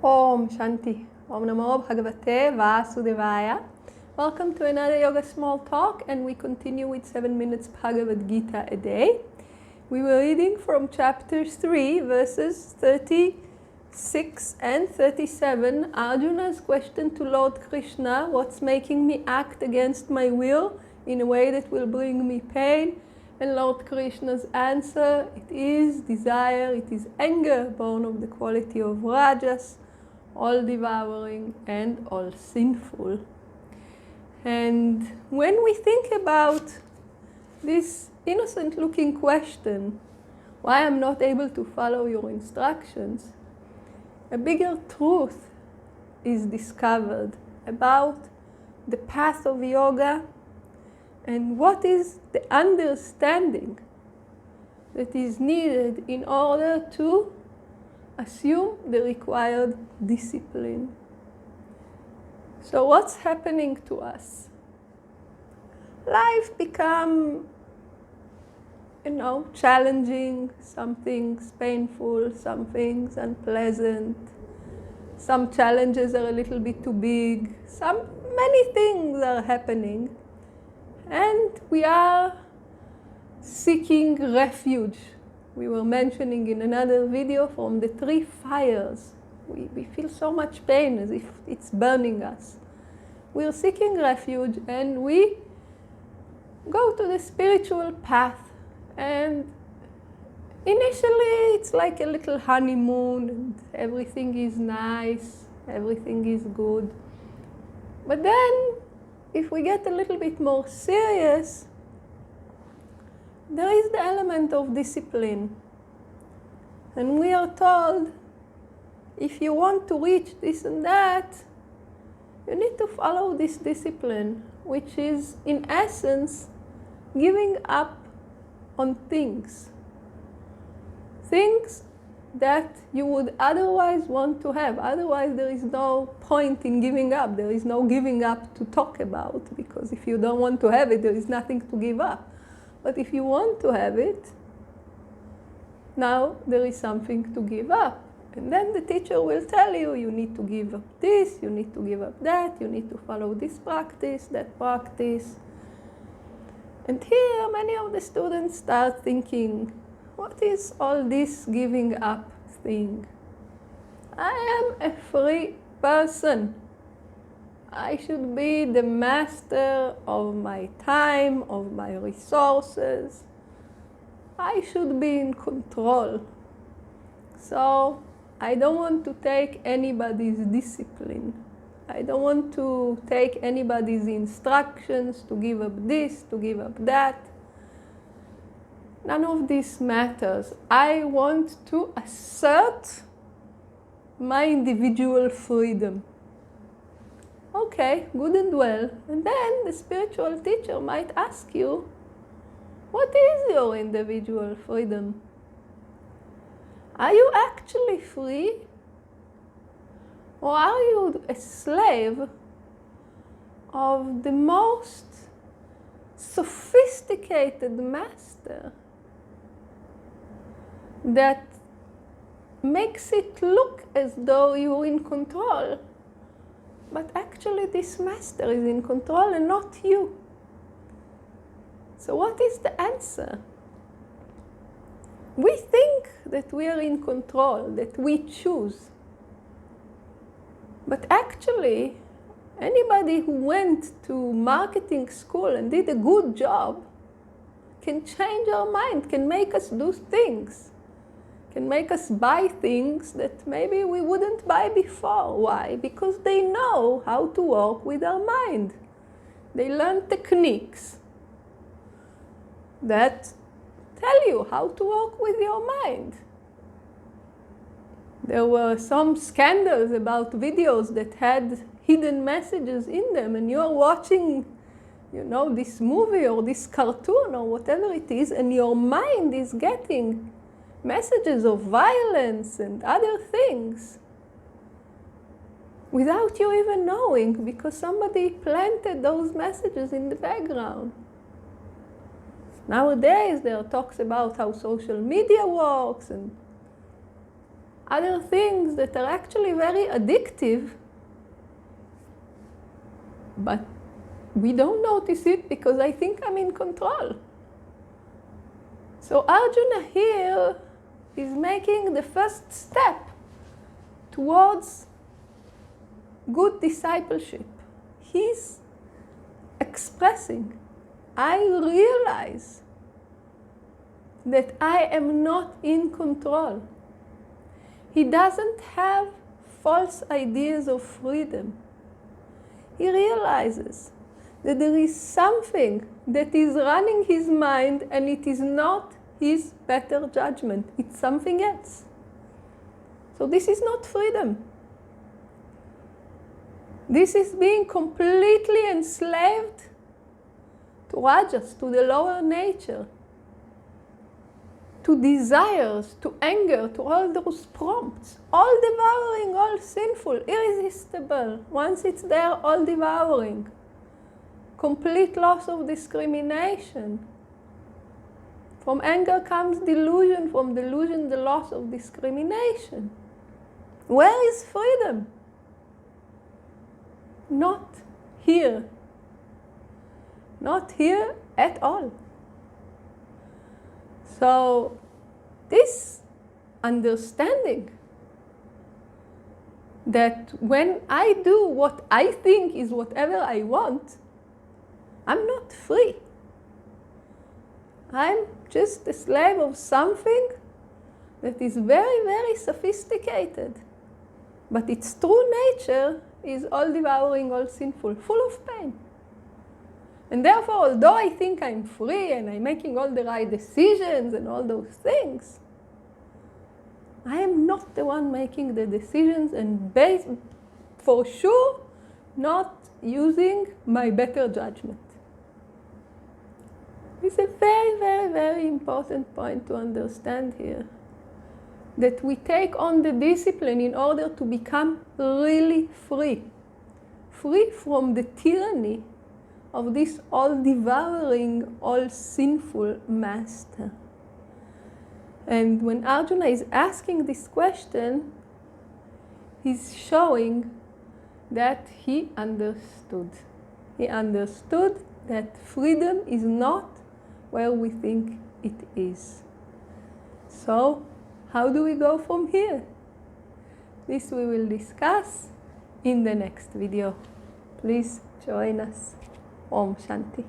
Om Shanti. Om Namo Bhagavate Vasudevaya. Welcome to another Yoga Small Talk, and we continue with 7 minutes Bhagavad Gita a day. We were reading from chapter 3, verses 36 and 37. Arjuna's question to Lord Krishna: what's making me act against my will in a way that will bring me pain? And Lord Krishna's answer: it is desire, it is anger, born of the quality of Rajas, all devouring and all sinful. And when we think about this innocent looking question, why I'm not able to follow your instructions, a bigger truth is discovered about the path of yoga and what is the understanding that is needed in order to assume the required discipline. So what's happening to us? Life become, challenging, some things painful, some things unpleasant. Some challenges are a little bit too big. Many things are happening. And we are seeking refuge. We were mentioning in another video from the 3 fires. We feel so much pain as if it's burning us. We're seeking refuge and we go to the spiritual path. And initially it's like a little honeymoon and everything is nice, everything is good. But then if we get a little bit more serious, there is the element of discipline. And we are told, if you want to reach this and that, you need to follow this discipline, which is, in essence, giving up on things. Things that you would otherwise want to have. Otherwise, there is no point in giving up. There is no giving up to talk about, because if you don't want to have it, there is nothing to give up. But if you want to have it, now there is something to give up. And then the teacher will tell you, you need to give up this, you need to give up that, you need to follow this practice, that practice. And here many of the students start thinking, what is all this giving up thing? I am a free person. I should be the master of my time, of my resources. I should be in control. So I don't want to take anybody's discipline. I don't want to take anybody's instructions to give up this, to give up that. None of this matters. I want to assert my individual freedom. Okay, good and well. And then the spiritual teacher might ask you, what is your individual freedom? Are you actually free? Or are you a slave of the most sophisticated master that makes it look as though you're in control, but actually this master is in control and not you? So what is the answer? We think that we are in control, that we choose. But actually, anybody who went to marketing school and did a good job can change our mind, can make us do things, can make us buy things that maybe we wouldn't buy before. Why? Because they know how to work with our mind. They learn techniques that tell you how to work with your mind. There were some scandals about videos that had hidden messages in them, and you're watching, this movie or this cartoon or whatever it is, and your mind is getting messages of violence and other things without you even knowing, because somebody planted those messages in the background. Nowadays, there are talks about how social media works, and other things that are actually very addictive, but we don't notice it because I think I'm in control. So Arjuna here is making the first step towards good discipleship. He's expressing, I realize that I am not in control. He doesn't have false ideas of freedom. He realizes that there is something that is running his mind, and it is not his better judgment. It's something else. So this is not freedom. This is being completely enslaved to rajas, to the lower nature, to desires, to anger, to all those prompts, all devouring, all sinful, irresistible. Once it's there, all devouring. Complete loss of discrimination. From anger comes delusion, from delusion the loss of discrimination. Where is freedom? Not here. Not here at all. So this understanding that when I do what I think is whatever I want, I'm not free. I'm just a slave of something that is very, very sophisticated. But its true nature is all devouring, all sinful, full of pain. And therefore, although I think I'm free and I'm making all the right decisions and all those things, I am not the one making the decisions, and for sure not using my better judgment. It's a very, very, very important point to understand here. That we take on the discipline in order to become really free. Free from the tyranny of this all-devouring, all-sinful master. And when Arjuna is asking this question, he's showing that he understood. He understood that freedom is not where we think it is. So, how do we go from here? This we will discuss in the next video. Please join us. Om Shanti.